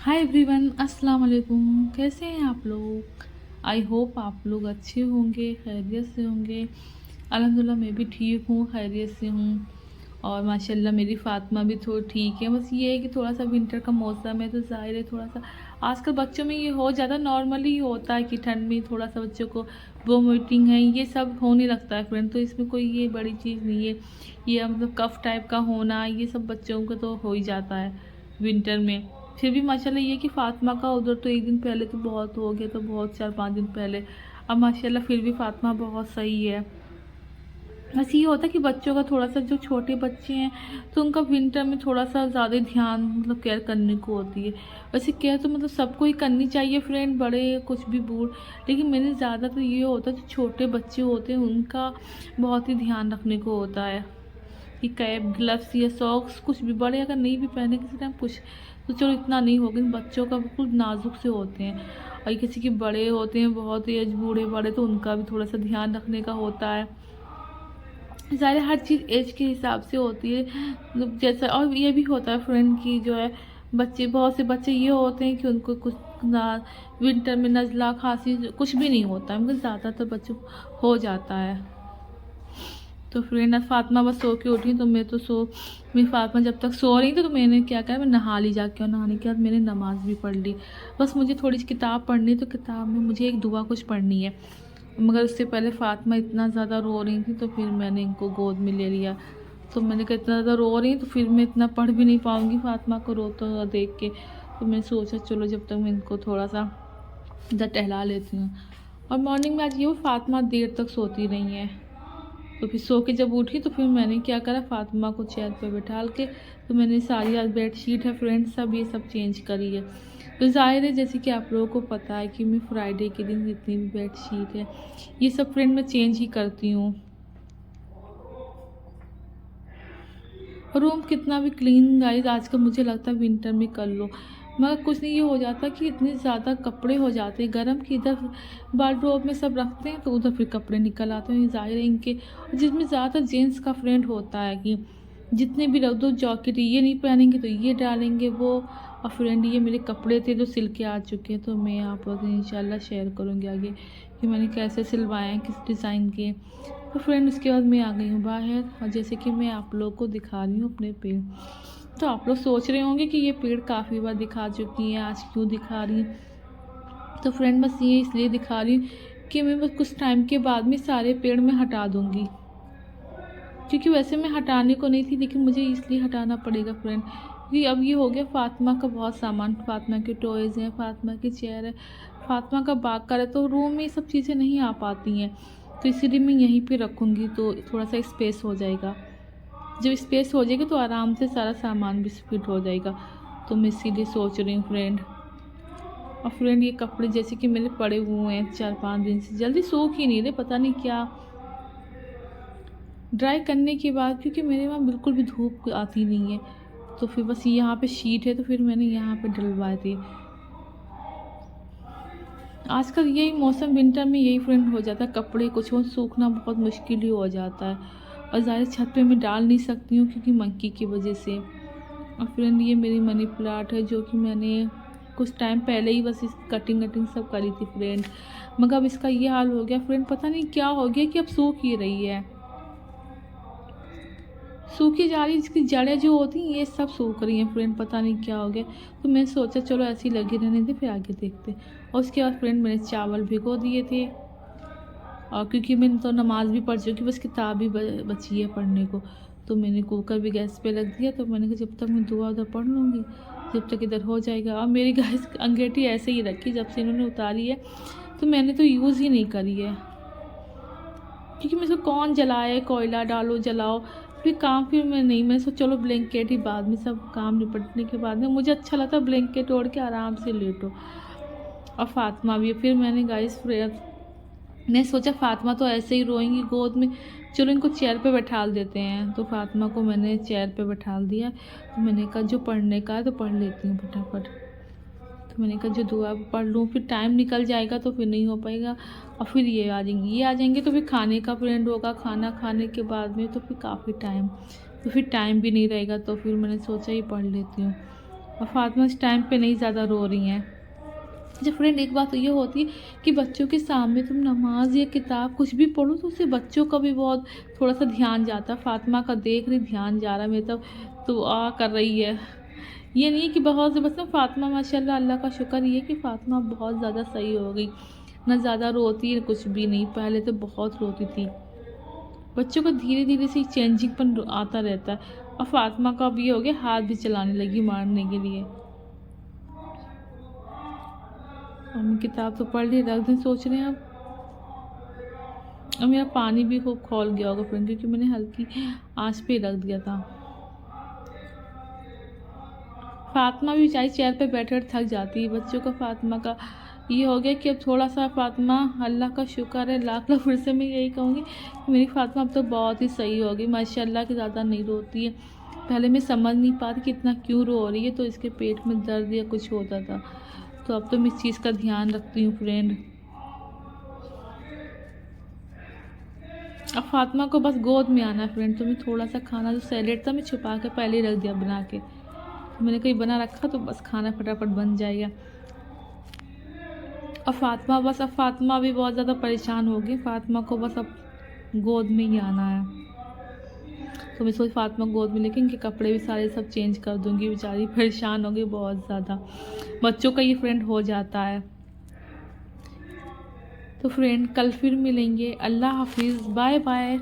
Hi everyone, अस्सलाम वालेकुम। कैसे हैं आप लोग? आई होप आप लोग अच्छे होंगे, खैरियत से होंगे। अल्हम्दुलिल्लाह मैं भी ठीक हूँ, खैरियत से हूँ। और माशाल्लाह मेरी फ़ातिमा भी थोड़ी ठीक है। बस ये है कि थोड़ा-सा विंटर का मौसम है तो ज़ाहिर है थोड़ा-सा आजकल बच्चों में ये हो ज़्यादा नॉर्मली होता है कि ठंड में थोड़ा-सा बच्चों को वोमिटिंग है, ये सब होने लगता है फ्रेंड। तो इसमें कोई ये बड़ी चीज़ नहीं है। ये मतलब कफ़ टाइप का होना, ये सब बच्चों को तो हो ही जाता है विंटर में। फिर भी माशाल्लाह ये कि फ़ातिमा का उधर तो 1 दिन पहले तो बहुत हो गया, तो बहुत 4-5 दिन पहले। अब माशाल्लाह फिर भी फ़ातिमा बहुत सही है। बस ये होता है कि बच्चों का थोड़ा-सा जो छोटे बच्चे हैं, तो उनका विंटर में थोड़ा-सा ज़्यादा ध्यान मतलब केयर करने को होती है। वैसे केयर तो मतलब सबको ही करनी चाहिए फ्रेंड, बड़े कुछ भी बूढ़। लेकिन मेरे ज़्यादा तो ये होता है जो छोटे बच्चे होते हैं उनका बहुत ही ध्यान रखने को होता है। कि कैप, ग्लव्स या सॉक्स कुछ भी, बड़े अगर नहीं भी पहने किसी टाइम कुछ तो चलो इतना नहीं होगा, लेकिन बच्चों का बिल्कुल नाजुक से होते हैं। और किसी के बड़े होते हैं बहुत एज, बूढ़े बड़े, तो उनका भी थोड़ा सा ध्यान रखने का होता है। ज़ाहिर है हर चीज़ एज के हिसाब से होती है। मतलब जैसा और ये भी होता है फ्रेंड की जो है बच्चे, बहुत से बच्चे ये होते हैं कि उनको कुछ ना विंटर में नज़ला खांसी कुछ भी नहीं होता है, मगर ज़्यादातर बच्चों को हो जाता है। तो फ्रेंड फ़ातिमा बस सो के उठी, तो मैं तो मेरी फ़ातिमा जब तक सो रही थी तो मैंने क्या करा, मैं नहा ली जाके, और नहाने के बाद मैंने नमाज़ भी पढ़ ली। बस मुझे थोड़ी सी किताब पढ़नी, तो किताब में मुझे एक दुआ कुछ पढ़नी है, मगर उससे पहले फ़ातिमा इतना ज़्यादा रो रही थी तो फिर मैंने इनको गोद में ले लिया। तो मैंने कहा इतना ज़्यादा रो रही हैं तो फिर मैं इतना पढ़ भी नहीं पाऊँगी फ़ातिमा को रोता हुआ देख के। तो मैंने सोचा चलो जब तक मैं इनको थोड़ा-सा इधर टहला लेती हूँ। और मॉर्निंग में आज ये हुआ, फ़ातिमा देर तक सोती रही हैं। तो फिर सो के जब उठी तो फिर मैंने क्या करा, फ़ातिमा को चेयर पे बैठाल के तो मैंने सारी आज बेडशीट है फ्रेंड सब ये सब चेंज करी है। तो ज़ाहिर है जैसे कि आप लोगों को पता है कि मैं फ्राइडे के दिन जितनी भी बेडशीट है ये सब फ्रेंड मैं चेंज ही करती हूँ। रूम कितना भी क्लीन गाइस आजकल मुझे लगता है विंटर में कर लो, मगर कुछ नहीं, ये हो जाता कि इतने ज़्यादा कपड़े हो जाते हैं गर्म कि इधर वार्डरोब में सब रखते हैं तो उधर फिर कपड़े निकल आते हैं। ज़ाहिर है इनके जिसमें ज़्यादा जेंट्स का फ्रेंड होता है कि जितने भी रख दो जैकेट ये नहीं पहनेंगे तो ये डालेंगे वो। और फ्रेंड ये मेरे कपड़े थे जो सिल के आ चुके हैं, तो मैं आप लोगों से इंशाल्लाह शेयर करूँगी आगे कि मैंने कैसे सिलवाए हैं, किस डिज़ाइन के। तो फ्रेंड उसके बाद मैं आ गई हूँ बाहर, और जैसे कि मैं आप लोग को दिखा रही हूँ अपने पेड़। तो आप लोग सोच रहे होंगे कि ये पेड़ काफ़ी बार दिखा चुकी हैं, आज क्यों दिखा रही हैं। तो फ्रेंड बस ये इसलिए दिखा रही हूँ कि मैं बस कुछ टाइम के बाद में सारे पेड़ में हटा दूँगी, क्योंकि वैसे मैं हटाने को नहीं थी लेकिन मुझे इसलिए हटाना पड़ेगा फ्रेंड, क्योंकि अब ये हो गया फ़ातिमा का बहुत सामान, फ़ातिमा के टॉयज़ हैं, फ़ातिमा की चेयर है, फ़ातिमा का बाग़ है, तो रूम में ये सब चीज़ें नहीं आ पाती हैं। तो इसीलिए मैं यहीं पे रखूँगी तो थोड़ा सा स्पेस हो जाएगा। जब स्पेस हो जाएगी तो आराम से सारा सामान भी फिट हो जाएगा। तो मैं इसीलिए सोच रही हूँ फ्रेंड। और फ्रेंड ये कपड़े जैसे कि मेरे पड़े हुए हैं 4-5 दिन से, जल्दी सूख ही नहीं रहे, पता नहीं क्या। ड्राई करने के बाद क्योंकि मेरे वहाँ बिल्कुल भी धूप आती नहीं है, तो फिर बस यहाँ पे शीट है तो फिर मैंने यहाँ पे डलवाए थे। आजकल यही मौसम विंटर में यही फ्रेंड हो जाता है, कपड़े कुछ हो सूखना बहुत मुश्किल ही हो जाता है। और ज़्यादा छत पे मैं डाल नहीं सकती हूँ क्योंकि मंकी की वजह से। और फ्रेंड ये मेरी मनी प्लांट है जो कि मैंने कुछ टाइम पहले ही बस इस कटिंग वटिंग सब करी थी फ्रेंड, मगर अब इसका ये हाल हो गया फ्रेंड, पता नहीं क्या हो गया कि अब सूख ही रही है, सूखी जा रही है। इसकी जड़ें जो होती हैं ये सब सूख रही हैं फ्रेंड, पता नहीं क्या हो गया। तो मैंने सोचा चलो ऐसे ही लगे रहने दे, फिर आगे देखते। और उसके बाद फ्रेंड मैंने चावल भिगो दिए थे, और क्योंकि मैंने तो नमाज़ भी पढ़ चुकी, बस किताब ही बची है पढ़ने को, तो मैंने कुकर भी गैस पे रख दिया। तो मैंने कहा जब तक मैं दुआ उधर पढ़ लूँगी जब तक इधर हो जाएगा। और मेरी गैस अंगीठी ऐसे ही रखी, जब से इन्होंने उतारी है तो मैंने तो यूज़ ही नहीं करी है, क्योंकि मैं कौन जलाए, कोयला डालो जलाओ, फिर काम, फिर मैं नहीं, मैं सोचा चलो ब्लैंकेट ही बाद में, सब काम निपटने के बाद में मुझे अच्छा लगता है ब्लैंकेट ओढ़ के आराम से लेटो। और फ़ातिमा भी है। फिर मैंने गाइस मैं सोचा फ़ातिमा तो ऐसे ही रोएंगी गोद में, चलो इनको चेयर पे बैठाल देते हैं। तो फ़ातिमा को मैंने चेयर पे बैठाल दिया। तो मैंने कहा जो पढ़ने का है तो पढ़ लेती हूँ फटाफट। तो मैंने कहा जो दुआ पढ़ लूँ, फिर टाइम निकल जाएगा तो फिर नहीं हो पाएगा। और फिर ये आ जाएंगे तो फिर खाने का फ्रेंड होगा, खाना खाने के बाद में तो फिर काफ़ी टाइम, तो फिर टाइम भी नहीं रहेगा। तो फिर मैंने सोचा ही पढ़ लेती हूँ। और फातिमा इस टाइम पे नहीं ज़्यादा रो रही हैं। अच्छा फ्रेंड, एक बात तो ये होती है कि बच्चों के सामने तुम नमाज या किताब कुछ भी पढ़ो तो उससे बच्चों का भी बहुत थोड़ा सा ध्यान जाता है। फातिमा का देख रही ध्यान जा रहा है मेरे, तब दुआ कर रही है। ये नहीं है कि बहुत से बस ना, फातिमा माशाल्लाह अल्लाह का शुक्र ये है कि फातिमा बहुत ज़्यादा सही हो गई, ना ज़्यादा रोती है कुछ भी नहीं। पहले तो बहुत रोती थी। बच्चों को धीरे धीरे से चेंजिंग आता रहता है। और फातिमा का भी हो गया, हाथ भी चलाने लगी मारने के लिए। हम किताब तो पढ़ ली, रख दें सोच रहे हैं अब मेरा पानी भी खूब खौल गया होगा फ्रेंड, क्योंकि मैंने हल्की आंच पे रख दिया था। फातिमा भी बेचारी चेयर पे बैठे बैठे थक जाती है। बच्चों का फातिमा का ये हो गया कि अब थोड़ा सा फातिमा, अल्लाह का शुक्र है, लाख लाख फिर से मैं यही कहूँगी कि मेरी फातिमा अब तो बहुत ही सही होगी माशाल्लाह, कि ज़्यादा नहीं रोती है। पहले मैं समझ नहीं पाती कि इतना क्यों रो रही है, तो इसके पेट में दर्द या कुछ होता था। तो अब तो मैं इस चीज़ का ध्यान रखती हूँ फ्रेंड। अब फातिमा को बस गोद में आना है फ्रेंड। तो मैं थोड़ा सा खाना जो सैलेड था मैं छुपा के पहले ही रख दिया बना के। तो मैंने कहीं बना रखा तो बस खाना फटाफट बन जाएगा। अब फातिमा बस, अब फातिमा भी बहुत ज़्यादा परेशान हो गई। फातिमा को बस अब गोद में ही आना है। तो मैं सोच फातिमा गोद में लेके इनके कपड़े भी सारे सब चेंज कर दूँगी। बेचारी परेशान हो गई बहुत ज़्यादा। बच्चों का ये फ्रेंड हो जाता है। तो फ्रेंड कल फिर मिलेंगे। अल्लाह हाफिज़, बाय बाय।